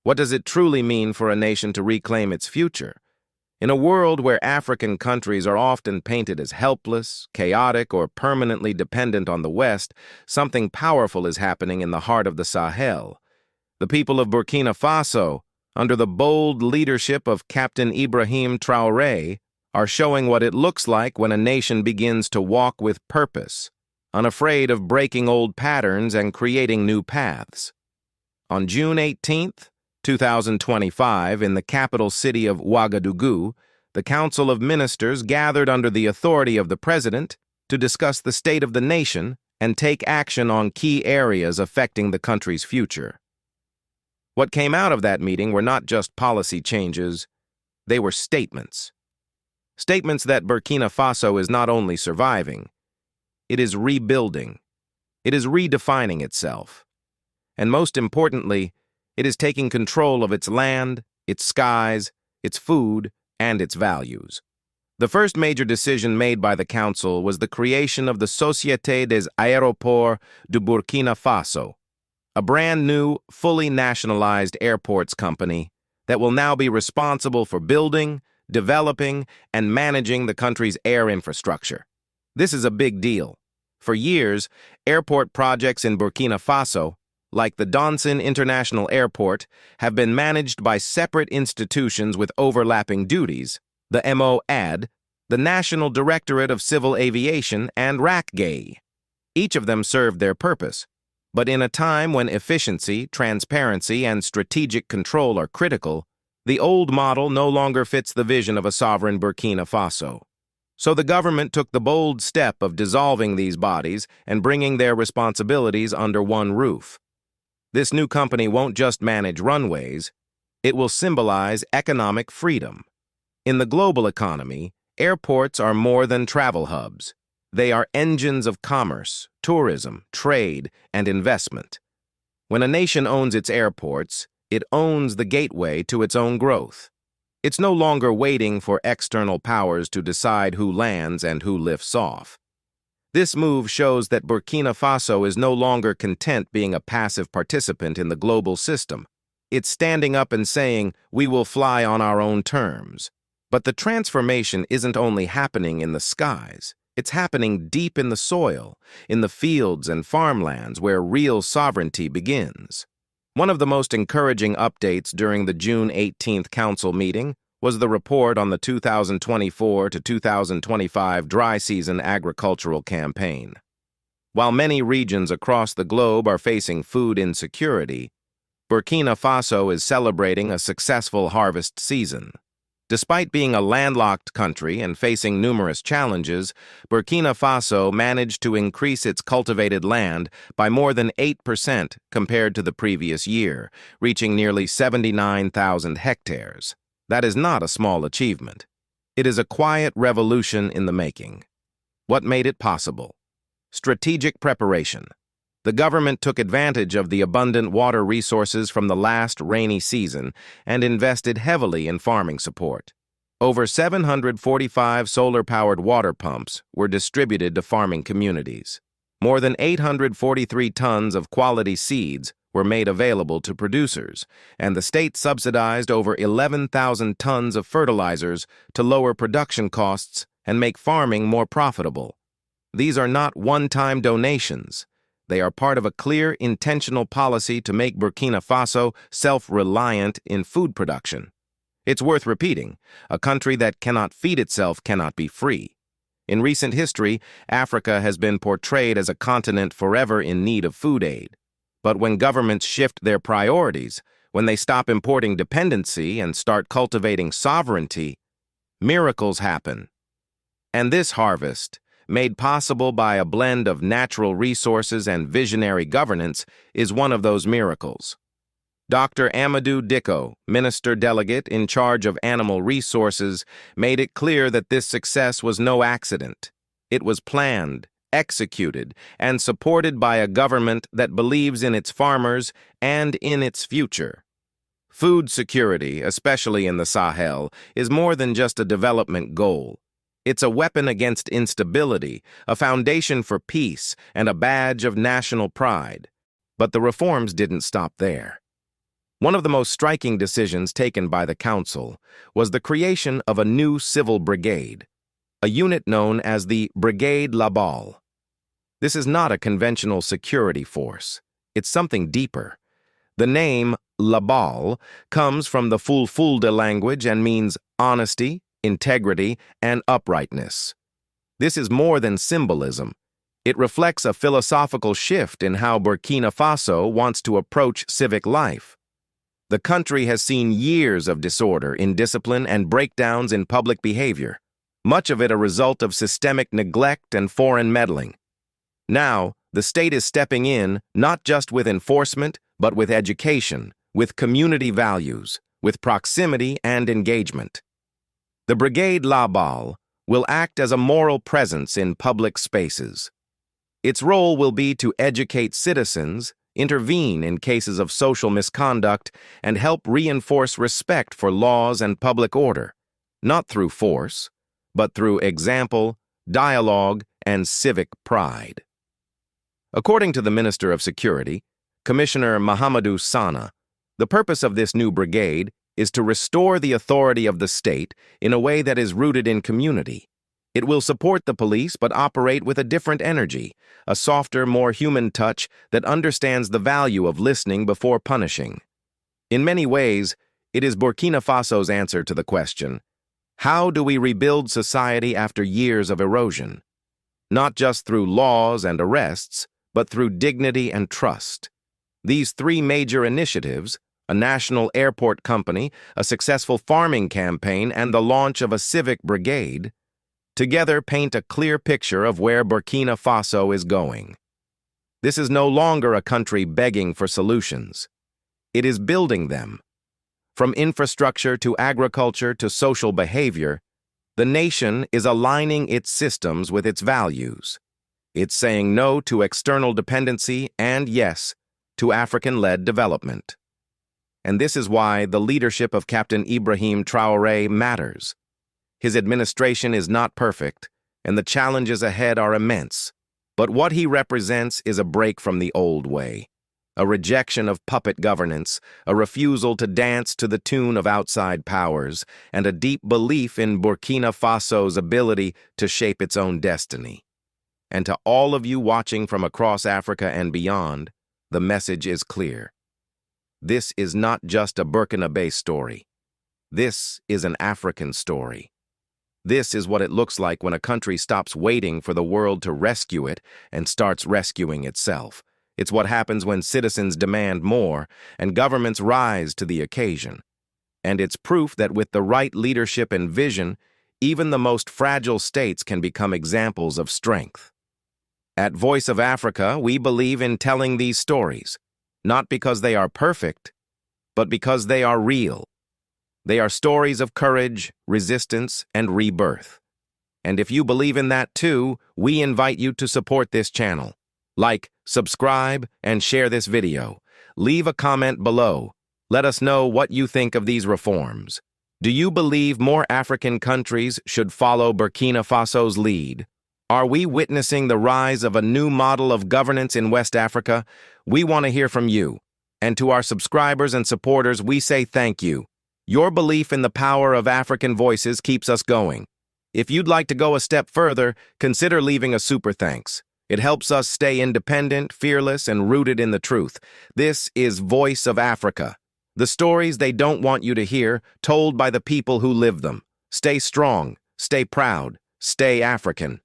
What does it truly mean for a nation to reclaim its future? In a world where African countries are often painted as helpless, chaotic, or permanently dependent on the West, something powerful is happening in the heart of the Sahel. The people of Burkina Faso, under the bold leadership of Captain Ibrahim Traoré, are showing what it looks like when a nation begins to walk with purpose, unafraid of breaking old patterns and creating new paths. On June 18th, 2025, in the capital city of Ouagadougou, the Council of Ministers gathered under the authority of the President to discuss the state of the nation and take action on key areas affecting the country's future. What came out of that meeting were not just policy changes, they were statements. Statements that Burkina Faso is not only surviving, it is rebuilding. It is redefining itself. And most importantly, it is taking control of its land, its skies, its food, and its values. The first major decision made by the Council was the creation of the Société des Aéroports du Burkina Faso, a brand new, fully nationalized airports company that will now be responsible for building, developing, and managing the country's air infrastructure. This is a big deal. For years, airport projects in Burkina Faso, like the Donson International Airport, have been managed by separate institutions with overlapping duties, the MOAD, the National Directorate of Civil Aviation, and RACGAE. Each of them served their purpose, but in a time when efficiency, transparency, and strategic control are critical, the old model no longer fits the vision of a sovereign Burkina Faso. So the government took the bold step of dissolving these bodies and bringing their responsibilities under one roof. This new company won't just manage runways, it will symbolize economic freedom. In the global economy, airports are more than travel hubs. They are engines of commerce, tourism, trade, and investment. When a nation owns its airports, it owns the gateway to its own growth. It's no longer waiting for external powers to decide who lands and who lifts off. This move shows that Burkina Faso is no longer content being a passive participant in the global system. It's standing up and saying, "We will fly on our own terms." But the transformation isn't only happening in the skies. It's happening deep in the soil, in the fields and farmlands where real sovereignty begins. One of the most encouraging updates during the June 18th Council meeting was the report on the 2024 to 2025 dry season agricultural campaign. While many regions across the globe are facing food insecurity, Burkina Faso is celebrating a successful harvest season. Despite being a landlocked country and facing numerous challenges, Burkina Faso managed to increase its cultivated land by more than 8% compared to the previous year, reaching nearly 79,000 hectares. That is not a small achievement. It is a quiet revolution in the making. What made it possible? Strategic preparation. The government took advantage of the abundant water resources from the last rainy season and invested heavily in farming support. Over 745 solar-powered water pumps were distributed to farming communities. More than 843 tons of quality seeds were made available to producers, and the state subsidized over 11,000 tons of fertilizers to lower production costs and make farming more profitable. These are not one-time donations. They are part of a clear, intentional policy to make Burkina Faso self-reliant in food production. It's worth repeating, a country that cannot feed itself cannot be free. In recent history, Africa has been portrayed as a continent forever in need of food aid. But when governments shift their priorities, when they stop importing dependency and start cultivating sovereignty, miracles happen. And this harvest, made possible by a blend of natural resources and visionary governance, is one of those miracles. Dr. Amadou Dicko, Minister Delegate in charge of Animal Resources, made it clear that this success was no accident. It was planned, executed, and supported by a government that believes in its farmers and in its future. Food security, especially in the Sahel, is more than just a development goal. It's a weapon against instability, a foundation for peace, and a badge of national pride. But the reforms didn't stop there. One of the most striking decisions taken by the Council was the creation of a new civil brigade, a unit known as the Brigade Laabal. This is not a conventional security force. It's something deeper. The name Laabal comes from the Fulfulde language and means honesty, integrity, and uprightness. This is more than symbolism. It reflects a philosophical shift in how Burkina Faso wants to approach civic life. The country has seen years of disorder in discipline and breakdowns in public behavior, much of it a result of systemic neglect and foreign meddling. Now, the state is stepping in not just with enforcement, but with education, with community values, with proximity and engagement. The Brigade Laabal will act as a moral presence in public spaces. Its role will be to educate citizens, intervene in cases of social misconduct, and help reinforce respect for laws and public order, not through force, but through example, dialogue, and civic pride. According to the Minister of Security, Commissioner Mahamadou Sana, the purpose of this new brigade is to restore the authority of the state in a way that is rooted in community. It will support the police but operate with a different energy, a softer, more human touch that understands the value of listening before punishing. In many ways, it is Burkina Faso's answer to the question, how do we rebuild society after years of erosion? Not just through laws and arrests, but through dignity and trust. These three major initiatives, a national airport company, a successful farming campaign, and the launch of a civic brigade, together paint a clear picture of where Burkina Faso is going. This is no longer a country begging for solutions. It is building them. From infrastructure to agriculture to social behavior, the nation is aligning its systems with its values. It's saying no to external dependency and yes to African-led development. And this is why the leadership of Captain Ibrahim Traoré matters. His administration is not perfect, and the challenges ahead are immense. But what he represents is a break from the old way, a rejection of puppet governance, a refusal to dance to the tune of outside powers, and a deep belief in Burkina Faso's ability to shape its own destiny. And to all of you watching from across Africa and beyond, the message is clear. This is not just a Burkinabè story. This is an African story. This is what it looks like when a country stops waiting for the world to rescue it and starts rescuing itself. It's what happens when citizens demand more and governments rise to the occasion. And it's proof that with the right leadership and vision, even the most fragile states can become examples of strength. At Voice of Africa, we believe in telling these stories, not because they are perfect, but because they are real. They are stories of courage, resistance, and rebirth. And if you believe in that too, we invite you to support this channel. Like, subscribe, and share this video. Leave a comment below. Let us know what you think of these reforms. Do you believe more African countries should follow Burkina Faso's lead? Are we witnessing the rise of a new model of governance in West Africa? We want to hear from you. And to our subscribers and supporters, we say thank you. Your belief in the power of African voices keeps us going. If you'd like to go a step further, consider leaving a super thanks. It helps us stay independent, fearless, and rooted in the truth. This is Voice of Africa. The stories they don't want you to hear, told by the people who live them. Stay strong, stay proud, stay African.